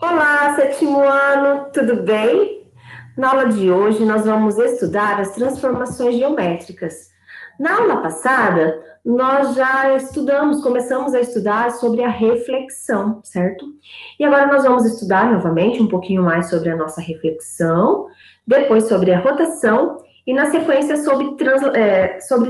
Olá, sétimo ano, tudo bem? Na aula de hoje, nós vamos estudar as transformações geométricas. Na aula passada, nós já começamos a estudar sobre a reflexão, certo? E agora nós vamos estudar novamente um pouquinho mais sobre a nossa reflexão, depois sobre a rotação e, na sequência, sobre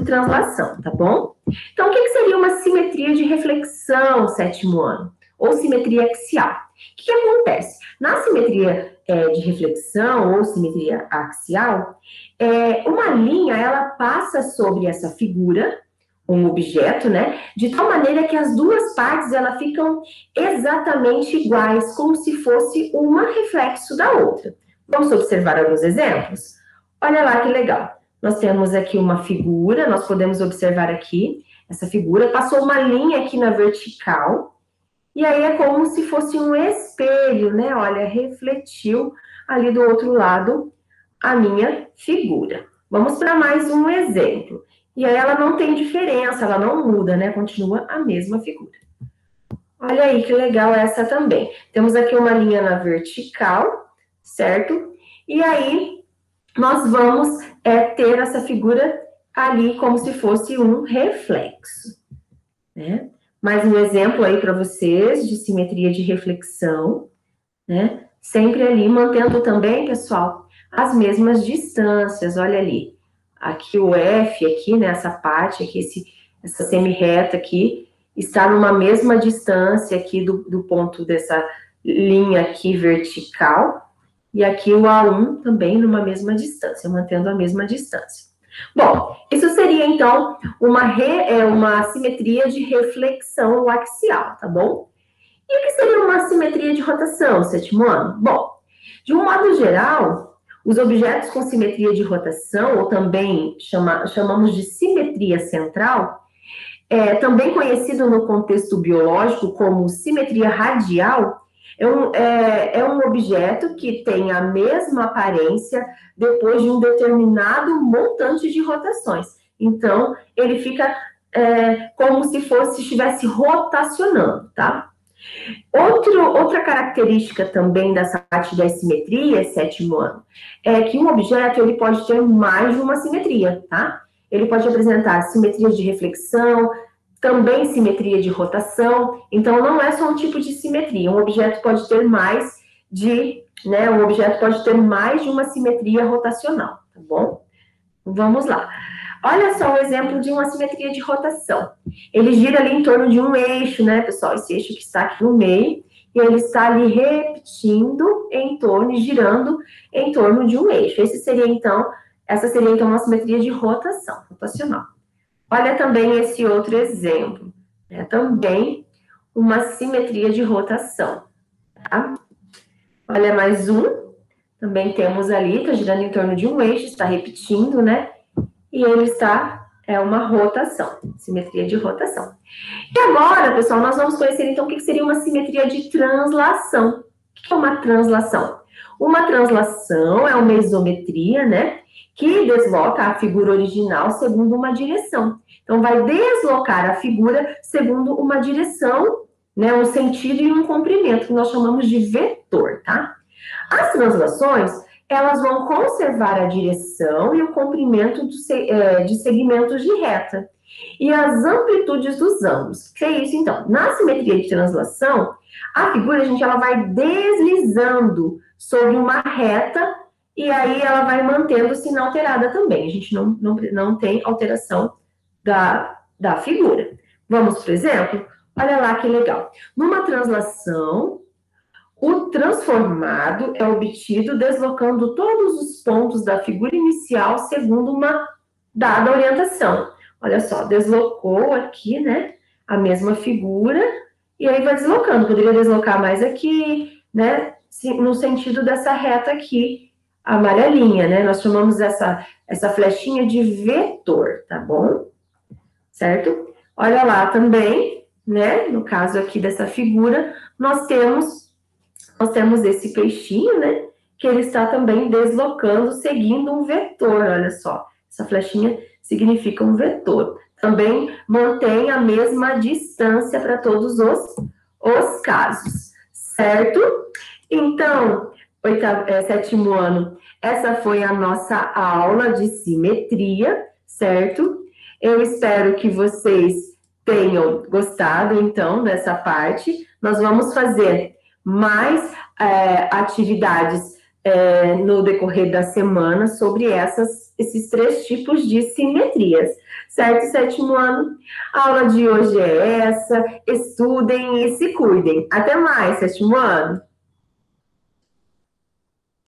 translação, tá bom? Então, o que seria uma simetria de reflexão, sétimo ano? Ou simetria axial? O que acontece? Na simetria de reflexão ou simetria axial, uma linha ela passa sobre essa figura, um objeto, né? De tal maneira que as duas partes ela ficam exatamente iguais, como se fosse uma reflexo da outra. Vamos observar alguns exemplos? Olha lá que legal. Nós temos aqui uma figura, nós podemos observar aqui essa figura, passou uma linha aqui na vertical, e aí é como se fosse um espelho, né? Olha, refletiu ali do outro lado a minha figura. Vamos para mais um exemplo. E aí ela não tem diferença, ela não muda, né? Continua a mesma figura. Olha aí que legal essa também. Temos aqui uma linha na vertical, certo? E aí nós vamos ter essa figura ali como se fosse um reflexo, né? Mais um exemplo aí para vocês de simetria de reflexão, né? Sempre ali mantendo também, pessoal, as mesmas distâncias. Olha ali, aqui o F, aqui, né? Essa parte aqui, essa semi-reta aqui, está numa mesma distância aqui do ponto dessa linha aqui vertical, e aqui o A1 também numa mesma distância, mantendo a mesma distância. Bom, isso seria, então, uma simetria de reflexão axial, tá bom? E o que seria uma simetria de rotação, sétimo ano? Bom, de um modo geral, os objetos com simetria de rotação, ou também chamamos de simetria central, também conhecido no contexto biológico como simetria radial, é um objeto que tem a mesma aparência depois de um determinado montante de rotações. Então, ele fica como se estivesse rotacionando, tá? Outra característica também dessa parte da simetria, sétimo ano, é que um objeto ele pode ter mais de uma simetria, tá? Ele pode apresentar simetria de reflexão, também simetria de rotação, então não é só um tipo de simetria, um objeto pode ter mais de uma simetria rotacional, tá bom? Vamos lá. Olha só o exemplo de uma simetria de rotação. Ele gira ali em torno de um eixo, né, pessoal? Esse eixo que está aqui no meio, e ele está ali repetindo em torno e girando em torno de um eixo. Essa seria então uma simetria de rotação, rotacional. Olha também esse outro exemplo, né? Também uma simetria de rotação, tá? Olha mais um, também temos ali, está girando em torno de um eixo, está repetindo, né? E ele é uma rotação, simetria de rotação. E agora, pessoal, nós vamos conhecer então o que seria uma simetria de translação. O que é uma translação? Uma translação é uma isometria, né? Que desloca a figura original segundo uma direção. Então, vai deslocar a figura segundo uma direção, né? Um sentido e um comprimento, que nós chamamos de vetor, tá? As translações, elas vão conservar a direção e o comprimento de segmentos de reta e as amplitudes dos ângulos. O que é isso, então? Na simetria de translação, a figura, ela vai deslizando sobre uma reta e aí ela vai mantendo-se inalterada também. A gente não tem alteração da figura. Vamos para o exemplo? Olha lá que legal. Numa translação, o transformado é obtido deslocando todos os pontos da figura inicial segundo uma dada orientação. Olha só, deslocou aqui, né, a mesma figura, e aí vai deslocando. Poderia deslocar mais aqui, né, no sentido dessa reta aqui, amarelinha, né? Nós chamamos essa flechinha de vetor, tá bom? Certo? Olha lá também, né, no caso aqui dessa figura, nós temos esse peixinho, né? Que ele está também deslocando, seguindo um vetor, olha só. Essa flechinha significa um vetor. Também mantém a mesma distância para todos os casos, certo? Então, sétimo ano, essa foi a nossa aula de simetria, certo? Eu espero que vocês tenham gostado, então, dessa parte. Nós vamos fazer mais atividades no decorrer da semana sobre esses 3 tipos de simetrias, certo? Sétimo ano, a aula de hoje é essa. Estudem e se cuidem. Até mais, sétimo ano!